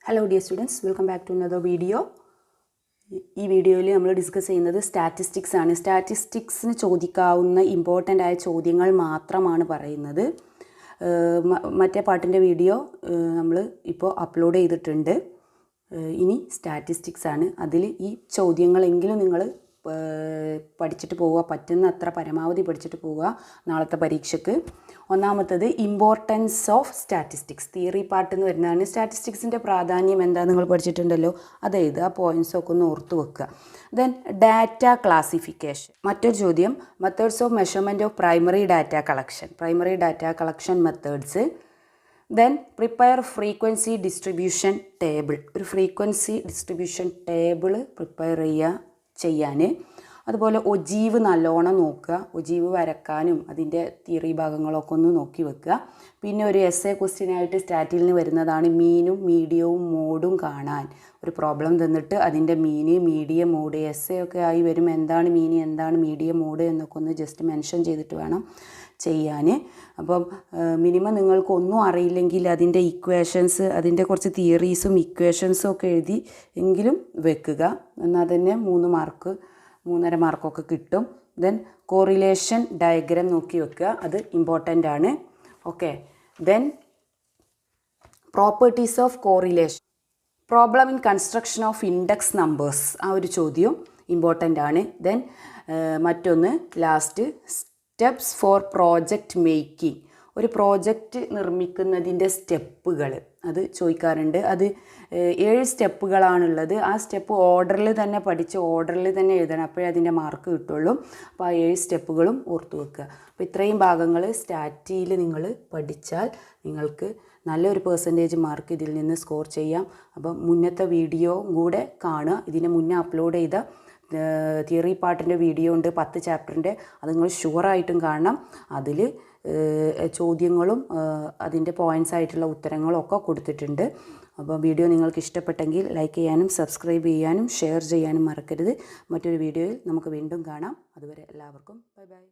Hello dear students, welcome back to another video. ഈ വീഡിയോയിൽ നമ്മൾ ഡിസ്കസ് ചെയ്യുന്നത് സ്റ്റാറ്റിസ്റ്റിക്സ് ആണ്. സ്റ്റാറ്റിസ്റ്റിക്സിന് ചോദിക്കാവുന്ന ഇമ്പോർട്ടൻ്റ് ആയ ചോദ്യങ്ങൾ മാത്രമാണ് പറയുന്നത്. മറ്റേ പാട്ടിൻ്റെ വീഡിയോ നമ്മൾ ഇപ്പോൾ അപ്ലോഡ് ചെയ്തിട്ടുണ്ട്. ഇനി സ്റ്റാറ്റിസ്റ്റിക്സ് ആണ്. അതിൽ ഈ ചോദ്യങ്ങളെങ്കിലും നിങ്ങൾ പഠിച്ചിട്ട് പോവുക, പറ്റുന്ന അത്ര പരമാവധി പഠിച്ചിട്ട് പോവുക നാളത്തെ പരീക്ഷയ്ക്ക്. ഒന്നാമത്തത് importance of statistics, theory part എന്ന് വരുന്നതാണ്. സ്റ്റാറ്റിസ്റ്റിക്സിൻ്റെ പ്രാധാന്യം എന്താ നിങ്ങൾ പഠിച്ചിട്ടുണ്ടല്ലോ, അത് എഴുതുക, പോയിൻറ്റ്സൊക്കെ ഒന്ന് ഓർത്ത് വെക്കുക. Then data classification. മറ്റൊരു ചോദ്യം, methods of measurement of primary data collection methods. Then prepare frequency distribution table, ഒരു ഫ്രീക്വൻസി ഡിസ്ട്രിബ്യൂഷൻ ടേബിൾ പ്രിപ്പയർ ചെയ്യാൻ. അതുപോലെ ഒജീവ് നല്ലോണം നോക്കുക, ഒജീവ് വരക്കാനും അതിൻ്റെ തിയറി ഭാഗങ്ങളൊക്കെ ഒന്ന് നോക്കി വെക്കുക. പിന്നെ ഒരു എസ്എ ക്വസ്റ്റ്യനായിട്ട് സ്റ്റാറ്റിൽ നിന്ന് വരുന്നതാണ് മീനും മീഡിയവും മോഡും കാണാൻ. ഒരു പ്രോബ്ലം തന്നിട്ട് അതിൻ്റെ മീന്, മീഡിയം, മോഡ്, എസ്എ ഒക്കെ ആയി വരും. എന്താണ് മീന്, എന്താണ് മീഡിയം, മോഡ് എന്നൊക്കെ ഒന്ന് ജസ്റ്റ് മെൻഷൻ ചെയ്തിട്ട് വേണം ചെയ്യാൻ. അപ്പം മിനിമം നിങ്ങൾക്കൊന്നും അറിയില്ലെങ്കിൽ അതിൻ്റെ ഇക്വേഷൻസ്, അതിൻ്റെ കുറച്ച് തിയറീസും ഇക്വേഷൻസും ഒക്കെ എഴുതി എങ്കിലും വെക്കുക. എന്നാൽ തന്നെ 3 മാർക്ക് 3.5 മാർക്കൊക്കെ കിട്ടും. ദെൻ കോറിലേഷൻ ഡയഗ്രാം നോക്കി വെക്കുക, അത് ഇമ്പോർട്ടൻ്റ് ആണ്. Okay. Then properties of correlation, problem in construction of index numbers, ആ ഒരു ചോദ്യം ഇമ്പോർട്ടൻ്റ് ആണ്. ദെൻ മറ്റൊന്ന് last steps four project making, ഒരു പ്രോജക്റ്റ് നിർമ്മിക്കുന്നതിൻ്റെ സ്റ്റെപ്പുകൾ അത് ചോദിക്കാറുണ്ട്. അത് 7 സ്റ്റെപ്പുകളാണുള്ളത്. ആ സ്റ്റെപ്പ് ഓർഡറിൽ തന്നെ പഠിച്ച് ഓർഡറിൽ തന്നെ എഴുതണം, അപ്പോഴേ അതിൻ്റെ മാർക്ക് കിട്ടുള്ളൂ. അപ്പോൾ ആ 7 സ്റ്റെപ്പുകളും ഓർത്തു വെക്കുക. അപ്പോൾ ഇത്രയും ഭാഗങ്ങൾ സ്റ്റാറ്റിയിൽ നിങ്ങൾ പഠിച്ചാൽ നിങ്ങൾക്ക് നല്ലൊരു പെർസെൻറ്റേജ് മാർക്ക് ഇതിൽ നിന്ന് സ്കോർ ചെയ്യാം. അപ്പം മുന്നത്തെ വീഡിയോ കൂടെ കാണുക. ഇതിന് മുന്നേ അപ്ലോഡ് ചെയ്ത തിയറി പാർട്ടിൻ്റെ വീഡിയോ ഉണ്ട്, 10 ചാപ്റ്ററിൻ്റെ, അത് നിങ്ങൾ ഷുവറായിട്ടും കാണണം. അതിൽ ചോദ്യങ്ങളും അതിൻ്റെ പോയിൻറ്റ്സ് ആയിട്ടുള്ള ഉത്തരങ്ങളും ഒക്കെ കൊടുത്തിട്ടുണ്ട്. അപ്പോൾ വീഡിയോ നിങ്ങൾക്ക് ഇഷ്ടപ്പെട്ടെങ്കിൽ ലൈക്ക് ചെയ്യാനും സബ്സ്ക്രൈബ് ചെയ്യാനും ഷെയർ ചെയ്യാനും മറക്കരുത്. മറ്റൊരു വീഡിയോയിൽ നമുക്ക് വീണ്ടും കാണാം. അതുവരെ എല്ലാവർക്കും ബൈ ബൈ.